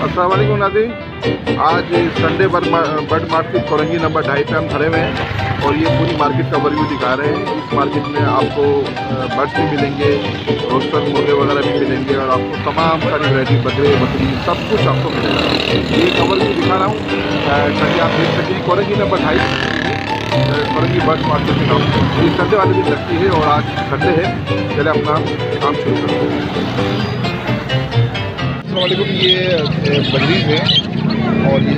अस्सलाम वालेकुम नाज़रीन, आज Sunday bird market Korangi number 2.5 पे हम खड़े हुए हैं और ये पूरी मार्केट का ओवरव्यू दिखा रहे हैं। इस मार्केट में आपको बर्ड्स भी मिलेंगे, रोस्टर मुर्गे वगैरह भी मिलेंगे और आपको तमाम सारी वैरायटी बकरे बकरी सब कुछ आपको मिलेगा। ये ओवरव्यू दिखा रहा हूँ ताकि आप देख सकें। Korangi number 2.5 Korangi bird market के नाम ये संडे वाले दिन लगती है और आज संडे है। चले अपना काम शुरू करते हैं। अस्सलामुअलैकुम, ये बकरीज है और ये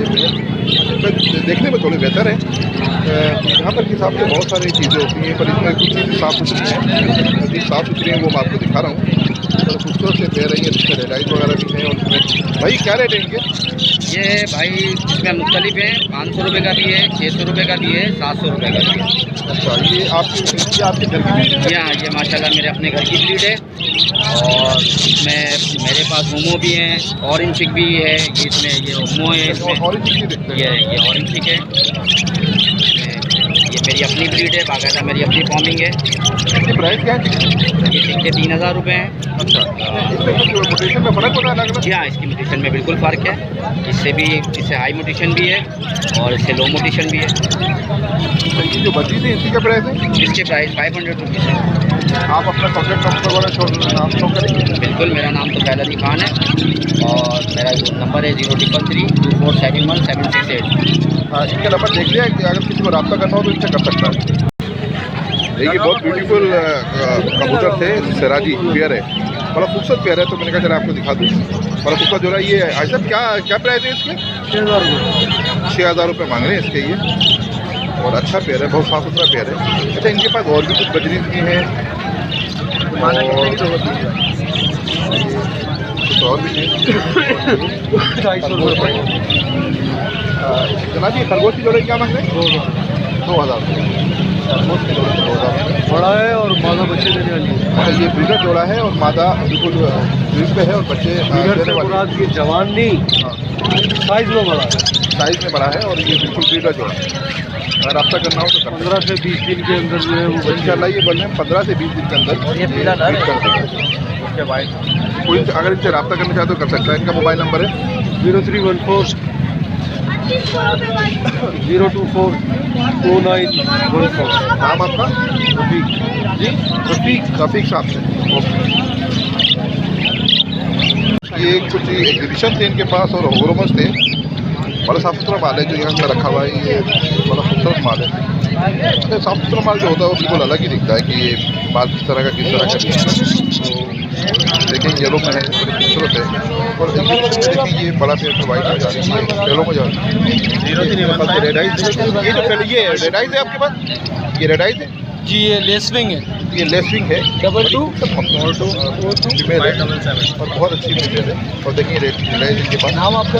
देखने में थोड़े बेहतर है। यहाँ पर के हिसाब से बहुत सारी चीज़ें होती हैं पर इसमें कुछ चीज़ें साफ़ सुथरी हैं। चीज़ साफ़ सुथरी हैं वो मैं आपको दिखा रहा हूँ। तो खूबसूरत से पैर हैं, इसमें रेडाइज वगैरह भी हैं। और इसमें भाई क्या रेट है इनके? ये भाई इसमें मुख्तलिफ है, 500 रुपये का भी है, 600 रुपये का भी है, 700 रुपये का भी है। अच्छा, ये आपके घर की ब्रीड है? ये माशाल्लाह मेरे अपने घर की ब्रीड है और इसमें मेरे पास मोमो भी हैं, ऑरेंज चिक भी है, ये इसमें ये मोमो है, इसमें ऑरेंज चिक ये ऑरेंज चिक है। ये मेरी अपनी ब्रीड है, बाकायदा मेरी अपनी फार्मिंग है। इसकी प्राइस क्या है? ये चिक के 3000 रुपये हैं। अच्छा, इसमें कुछ मोटेशन में फ़र्क होता है अलग? जी हाँ, इसकी मोटेशन में बिल्कुल फ़र्क है। इससे हाई मोटेशन भी है और इससे लो मोटेशन भी है। ये जो बची थी इसकी क्या प्राइस है? इसके प्राइस 500 रुपीज़ है। आप अपना कॉन्टैक्ट नंबर वगैरह नाम शो करेंगे? बिल्कुल, मेरा नाम तो फैज़ अली खान है और मेरा नंबर है 033324717768। इनका नंबर देख लिया कि अगर किसी को रब्ता करना हो तो इनसे कर सकता है। देखिए बहुत ब्यूटीफुल कबूतर थे, सिराजी पेयर है, बड़ा खूबसूरत पेयर है। तो मैंने कहा चला आपको दिखा दूँ। बड़ा खूबसूरत जो है ये आज तक क्या प्राइस है इसके? 6000 रुपये। 6000 रुपये मांग रहे हैं इसके ये। और अच्छा पेयर है, बहुत साफ़ सुथरा पेयर है। अच्छा, इनके पास और भी कुछ बजरीज भी हैं और भी हैं। 250 रुपये। जनाब ये खरगोश की जोड़े क्या मांग रहे हैं? 2000 खरगोश की जोड़े 2000 बड़ा है और मादा बच्चे देने वाली है। ये ब्रीडर जोड़ा है और मादा बिल्कुल ब्रीड पे है और बच्चे देने वाले। की जवान नहीं, साइज़ में बड़ा है, साइज़ में बड़ा है और ये बिल्कुल ब्रीडर जोड़ा है। अगर रब्ता करना हो तो 15 से 20 दिन के अंदर जो है वो इंशाल्लाह ये बोल रहे हैं 15 से 20 दिन के अंदर। और ये पीला नर है। कर देंगे। उसके बाद कोई अगर इनसे रब्ता करना चाहे तो कर सकता है। इनका मोबाइल नंबर है 0314 0242914। नाम आपका? रफीक जी, रफीक साहब से। ओके। ये कुछ एग्जीबिशन थे इनके पास और होरोमस थे। बड़ा साफ़ सुथरा माल है जो यहाँ पे रखा हुआ है। ये बड़ा खूबसूरत माल है। साफ़ सुथरा माल जो होता है वो बिल्कुल अलग ही दिखता है कि ये माल किस तरह का नहीं है। तो देखें येलो में है, बड़ी खूबसूरत है। और देखें ये बड़ा पेड़ वाइट में जा रही है, येलो में जा रही है। रेडाइज ये जो ये रेडाइज है आपके पास? ये रेडाइज है जी, ये लेसविंग है, ये लेसविंग है। 22 फीमेल है और बहुत अच्छी फीमेल है। और देखिए रेडाइज इनके पास। नाम आपका?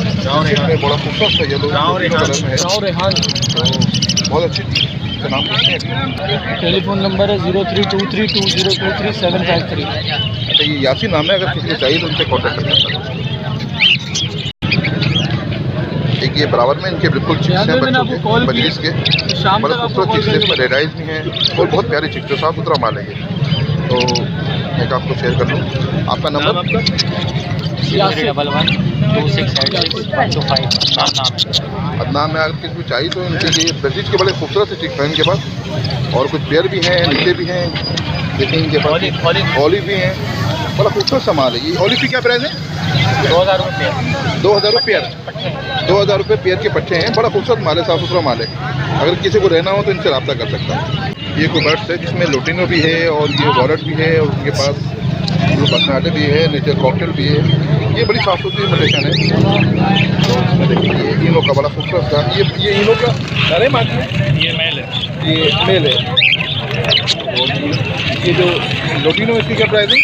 में बड़ा खूबसूरत है, येलो कलर में है। रेहान। तो बहुत अच्छी चीज़ है। नाम है? टेलीफोन नंबर है 0323202375 अच्छा, ये यासीन नाम है। अगर किसी को चाहिए तो उनसे कॉन्टैक्ट कर सकते हैं। एक ये बराबर में इनके बिल्कुल चिप्स हैं बच्चों के, बजरीज के। बड़ा खूबसूरत चीज़ है, इसमें रेडाइज भी हैं और बहुत प्यारी चीज़ जो साफ़ सुथरा माल है ये। तो एक आपको शेयर कर दूँ। आपका नंबर? 81126825 अदनाम में अगर किसी को चाहिए तो इनके ये बजरीज के बड़े खूबसूरत से चिक्स हैं इनके पास। और कुछ पेयर भी हैं, नीचे भी हैं। देखिए इनके पास ऑलिव भी हैं। बड़ा खूबसूरत सा माल है ये। ऑलिव की क्या प्राइस है? 2000 रुपये। 2000 रुपये 2000 रुपये पेयर के पट्टे हैं। बड़ा खूबसूरत माल है, साफ़ सुथरा माल है। अगर किसी को रहना हो तो इनसे रब्ता कर सकता है। ये कोई बर्ड्स है जिसमें लोटिनो भी है और ये वॉलेट भी है और उनके पास जो बसनाटे भी है, नेचर कॉकटेल भी है। ये बड़ी साफ़ सुथरी मोटेशन है। तो इसमें देखिए ये इनो का बड़ा खूबसूरत था। ये इनो का अरे मानी है, ये मेल है। ये मेल है। और ये जो लोटिनो इसकी क्या प्राइस है?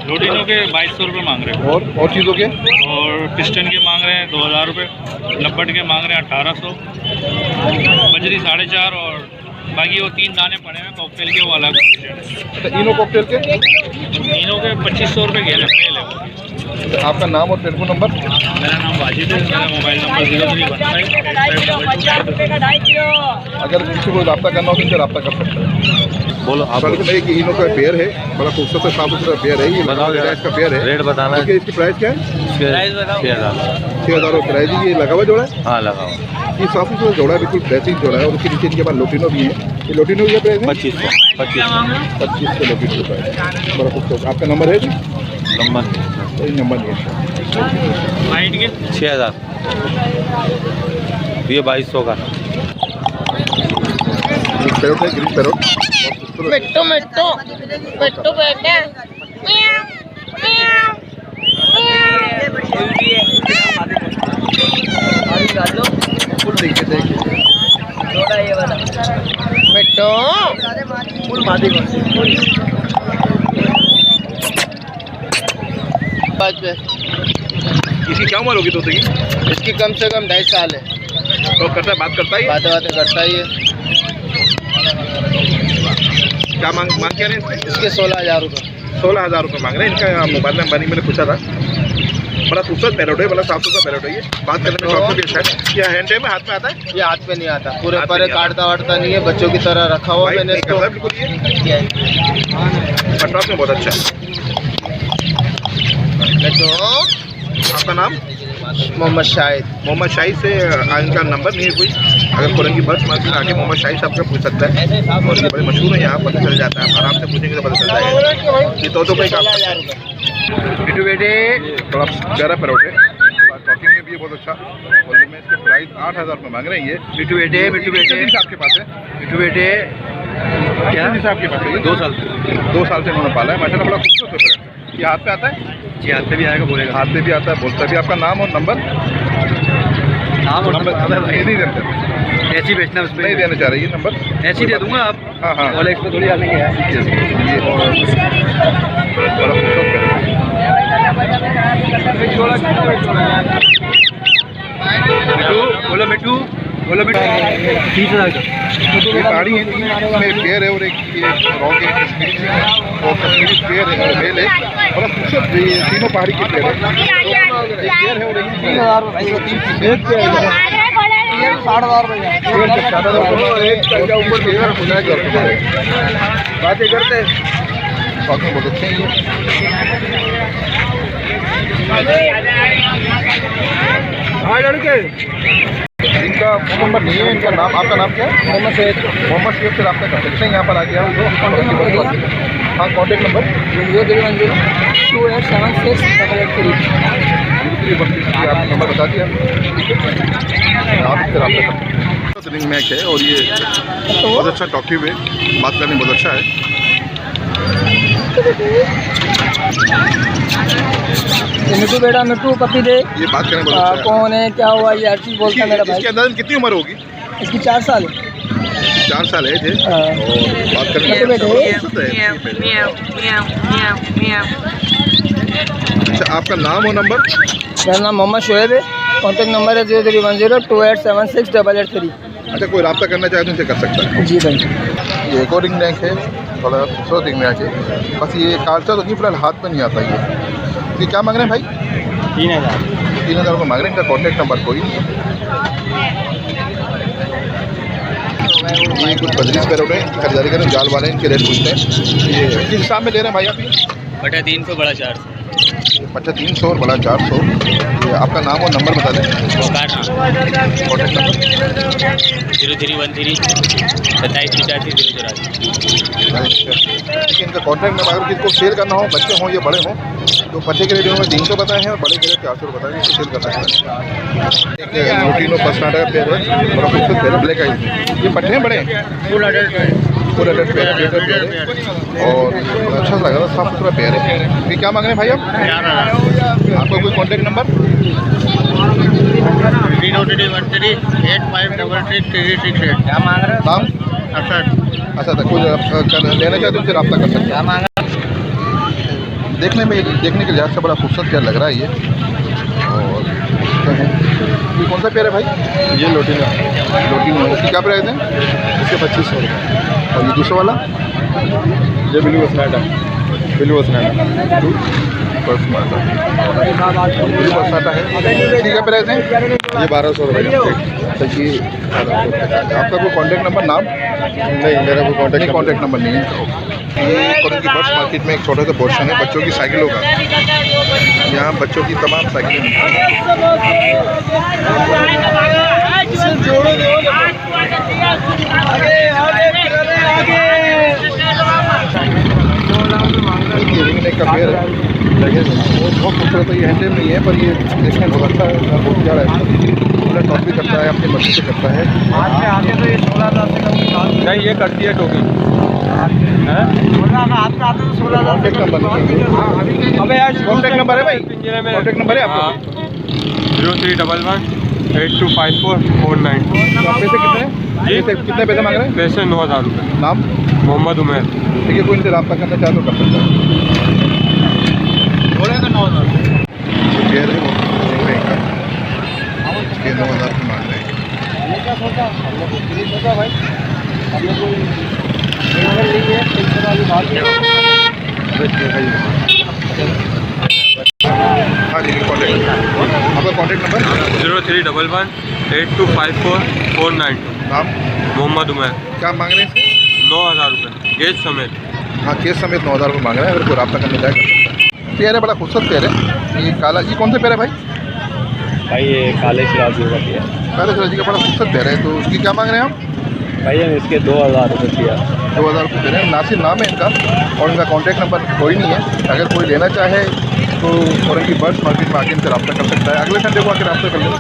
लोडिनो के 2200 रुपये मांग रहे हैं और चीज़ों के? और पिस्टन के मांग रहे हैं 2000 रुपये, लपट के मांग रहे हैं 1800, बजरी 4.5 और बाकी वो 3 दाने पड़े हैं कॉकटेल के, वो अलग। तो इनो कॉकटेल के? इनो के 2500 रुपये के मेल है। तो आपका नाम और टेलीफोन नंबर? मेरा नाम वाजिद है, मेरा मोबाइल नंबर 0315। अगर किसी को रब्ता करना हो तो इनसे रब्ता कर सकते हैं। बोलो आप सर एक इनो का पेयर है, बड़ा खूबसूरत साफ सुथरा पेयर है, ये बताओ जरा। इसका पेयर है। रेट बताना है। ओके, इसकी प्राइस क्या है? 6,000। 6,000 रुपये प्राइस है। ये लगा हुआ जोड़ा है, हाँ लगा हुआ। ये साफ सुथरा जोड़ा है, बिल्कुल बेहतरीन जोड़ा है। और उसके नीचे इनके पास लोटिनो भी है। ये लोटिनो का प्राइस है 2500। 25 लोटिनो रुपये, बड़ा खूबसूरत। आपका नंबर है जी? नंबर कोई नंबर नहीं है। 6,000। ये 2200 का। पैरोट है, ग्रीन पैरोट। मिट्टू मिट्टू मिट्टू बेटे म्याऊ म्याऊ फुल देखिए मिट्टू फुल मादी कौन सी? इसकी क्या उम्र होगी तोते की? इसकी कम से कम 2.5 साल है। तो करता है, बात करता ही है? बातें करता ही है। क्या मांग क्या रहे हैं? इसके 16,000 रुपये। 16,000 रुपये मांग रहे हैं। इनका मोबाइल नंबर नहीं मैंने पूछा था। बड़ा खूबसूरत पैरोट है, बड़ा साफ सुथरा पैरोट है। ये बात करने में काफी भी अच्छा है। ये हैंड में हाथ में आता है? ये हाथ पे नहीं आता, पूरे हाथ पे पर नहीं आता। काटता वाटता नहीं है, बच्चों की तरह रखा हुआ भाई मैंने नहीं इसको। करता बिल्कुल ये। पटवास में बहुत अच्छा है। आपका नाम? मोहम्मद शाहिद। मोहम्मद शाहिद से इनका नंबर नहीं है कोई, अगर कोरंगी बर्ड्स मार्केट आके मोहम्मद शाहिद साहब का पूछ सकता है। और ये बड़े मशहूर है यहाँ, पता चल जाता है। आराम से पूछेंगे तो पता चल जाएगा। ये तो कोई काम बिटू बेटे थोड़ा प्यारा पैरोट है। टॉकिंग में भी ये बहुत अच्छा। बोलने में इसके प्राइस 8,000 रुपये मांग रहे हैं। ये मिट्टू बेटे आपके पास है? मिट्टू बेटे क्या आपके पास है? 2 साल से 2 साल से इन्होंने पाला है। माशाल्लाह बड़ा खूबसूरत पैरोट है। ये हाथ पे आता है? जी, हाथ पे भी आएगा, बोलेगा। हाथ पे भी आता है, बोलता भी। आपका नाम और नंबर? नाम और नंबर नहीं देते, ऐसे ही बेचना उस नहीं देना चाह रही है नंबर। ऐसे ही दे दूंगा आप। हाँ हाँ, OLX पे थोड़ी डालेंगे यार। ये बड़ा खूबसूरत पैरोट है। बोलो मिट्टू 30,000 ये पहाड़ी है, इसमें पेयर है और एक ये रॉक है, कश्मीरी है और कश्मीरी पेयर है, मेल है। बड़ा खूबसूरत ये तीनों पहाड़ी के पेयर है। एक पेयर है और एक पेयर है। एक पेयर है 60,000 एक ऊपर बातें करते हैं। शौकीन बहुत अच्छे हैं ये। इनका फोन नंबर नहीं है, इनका नाम, आपका नाम क्या है? मोहम्मद सैयद। मोहम्मद सैयद से रब्ता कर सकते हैं यहाँ पर आके आप। हाँ, कॉन्टेक्ट नंबर 0310-2876883। आप नंबर बता दिया, आप इससे रब्ता कर सकते हैं। मैच है और ये बहुत अच्छा टॉकी में बात करने में बहुत अच्छा है। मिट्टू बेटा मिट्टू पपी दे। ये बात करने में बहुत अच्छा है। कौन है, क्या हुआ, ये हर चीज़ बोलता है मेरा भाई। इसके अंदाज़न कितनी उम्र होगी? इसकी 4 साल है। 4 साल है जी। हाँ। और बात करने मिट्टू में बेटे। अच्छा, आपका नाम और नंबर? मेरा नाम मोहम्मद शोएब है। कॉन्टैक्ट नंबर है 0310-2876883। अच्छा, कोई रब्ता करना चाहे तो इनसे कर सकता है। जी भाई। ये एक और रिंग रैंक है, थोड़ा खूबसूरत रिंग रैंक है। बस ये काटता तो नहीं, फिलहाल हाथ में नहीं आता ये क्या मांग रहे हैं भाई? 3,000। 3,000 रुपये मांग रहे हैं। इनका कॉन्टैक्ट नंबर कोई नहीं है। ये कुछ बजरीज पैरोट है, खरीदारी करें जाल वाले, इनके रेट पूछते हैं। ये किस हिसाब में ले रहे हैं भाई आप? बटा 300 बड़ा 400 अच्छा 300 और बड़ा 400। ये आपका नाम और नंबर बता दें। कॉन्टैक्ट नंबर 0313 2785 देखिए इनका कॉन्टैक्ट नंबर। अगर किसी को सेल करना हो, बच्चे हों या बड़े हों, तो बच्चे के रेट में 300 बताए हैं और बड़े के रेट 400 बताए हैं। इसको सेल करना है। एक मोटिनो पसनाटा का पेयर है, बड़ा खूबसूरत पेयर है, ब्लैक आई। ये पट्टे हैं बड़े हैं, फुल अडल्ट पेयर है और बड़ा अच्छा लगा था, साफ सुथरा पेयर है। ये क्या मांग रहे हैं भाई आप? आपका कोई कॉन्टैक्ट नंबर? 03138533 क्या मांग रहे नाम? अच्छा था, कोई लेना चाहे तो उनसे रब्ता कर सकते हैं। देखने के लिहाज से बड़ा खूबसूरत पेयर लग रहा है ये। और ये कौन सा पेयर है भाई? ये लोटिनो। इसकी क्या प्राइस है? इसके 2500 रुपये। और ये दूसरा वाला? ये ब्लू वसनाटा। बस माता ये बसाता है। ठीक है प्राइस है ये 1200 रुपये का। तो ये 1200 रुपये का। आपका कोई कॉन्टैक्ट नंबर नाम नहीं, मेरा कोई नहीं, कॉन्टैक्ट नंबर नहीं है। ये कोरंगी बर्ड्स मार्केट में एक छोटा सा पोर्शन है बच्चों की साइकिलों का। यहाँ बच्चों की तमाम साइकिलें मिलती हैं। रिंग नेक का पेड़ है, लगे वो बहुत खूबसूरत है। ये हैंडल नहीं है पर ये देखने में बहुत अच्छा है, बहुत प्यारा है। पूरा टॉप भी करता है, अपनी मर्जी से करता है। नहीं, ये करती है टोपी। कॉन्टैक्ट नंबर अबे यार कॉन्टैक्ट नंबर है भाई, पिंजरे में कॉन्टैक्ट नंबर है आपका? 0311825449। तो आप पैसे कितने कितने पैसे मांग रहे हैं? पैसे 9000 रुपये। नाम? मोहम्मद उमैर। ठीक है, कोई इनसे रब्ता करना चाहे तो कर सकता है। जो पेड़ है वो देख रहे हैं का, इसके 9000 की मांग रहे हैं। हाँ जी, कॉन्टैक्ट आपका कॉन्टैक्ट नंबर? 0311825449। नाम? मोहम्मद उमैर। क्या मांग रहे हैं इसके? 9000 रुपये गेज समेत। हाँ, केस समेत 9000 रुपये मांग रहे हैं। अगर कोई रब्ता करने जाए कर सकता है। पेड़ है, बड़ा खूबसूरत पेड़ है। ये काला, ये कौन सा पेड़ है भाई? भाई ये काले सिराजी का दिया। काले सिराजी का बड़ा खूबसूरत पेड़ है। तो उसकी क्या मांग रहे हैं आप? भाई हम इसके 2000 रुपये दिया। 2000 रुपये दे रहे हैं। नासिर नाम है इनका और इनका कॉन्टैक्ट नंबर कोई नहीं है। अगर कोई लेना चाहे तो कोरंगी बर्ड्स मार्केट में आके इनसे रब्ता कर सकता है। अगले संडे को आके रब्ता कर लें।